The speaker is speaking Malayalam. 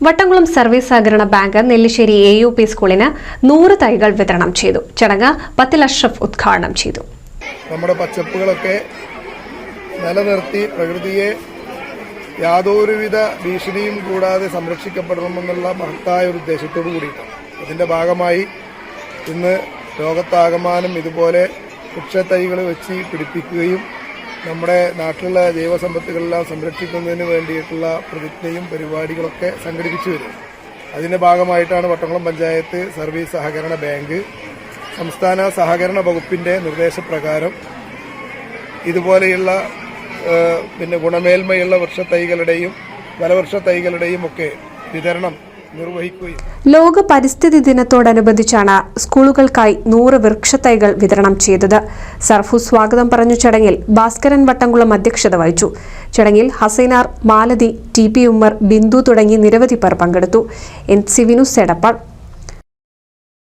വട്ടംകുളം സർവീസ് സഹകരണ ബാങ്ക് നെല്ലിശ്ശേരി AUP സ്കൂളിന് 100 തൈകൾ വിതരണം ചെയ്തു. ചടങ്ങ് പത്തിൽ അഷ്റഫ് ഉദ്ഘാടനം ചെയ്തു. നമ്മുടെ പച്ചപ്പുകളൊക്കെ നിലനിർത്തി പ്രകൃതിയെ യാതൊരുവിധ ഭീഷണിയും കൂടാതെ സംരക്ഷിക്കപ്പെടണമെന്നുള്ള മഹത്തായ ഒരു ഉദ്ദേശത്തോടു കൂടിയിട്ടാണ്. ഇതിന്റെ ഭാഗമായി ഇന്ന് ലോകത്താകമാനം ഇതുപോലെ വൃക്ഷത്തൈകൾ വെച്ച് പിടിപ്പിക്കുകയും നമ്മുടെ നാട്ടിലുള്ള ജൈവസമ്പത്തുകളെല്ലാം സംരക്ഷിക്കുന്നതിന് വേണ്ടിയിട്ടുള്ള പ്രതിജ്ഞയും പരിപാടികളൊക്കെ സംഘടിപ്പിച്ചു വരും. അതിന്റെ ഭാഗമായിട്ടാണ് വട്ടംകുളം പഞ്ചായത്ത് സർവീസ് സഹകരണ ബാങ്ക് സംസ്ഥാന സഹകരണ വകുപ്പിന്റെ നിർദ്ദേശപ്രകാരം ഇതുപോലെയുള്ള ഗുണമേന്മയുള്ള വൃക്ഷത്തൈകളുടെയും ഫലവൃക്ഷത്തൈകളുടെയും ഒക്കെ വിതരണം നിർവഹിക്കുകയും. ലോക പരിസ്ഥിതി ദിനത്തോടനുബന്ധിച്ചാണ് സ്കൂളുകൾക്കായി 100 വൃക്ഷത്തൈകൾ വിതരണം ചെയ്തത്. സർഫു സ്വാഗതം പറഞ്ഞു. ചടങ്ങിൽ ഭാസ്കരൻ വട്ടംകുളം അധ്യക്ഷത വഹിച്ചു. ചടങ്ങിൽ ഹസൈനാർ, മാലതി, TP ഉമ്മർ, ബിന്ദു തുടങ്ങി നിരവധി പേർ പങ്കെടുത്തു. NC വിനു എടപ്പാൾ.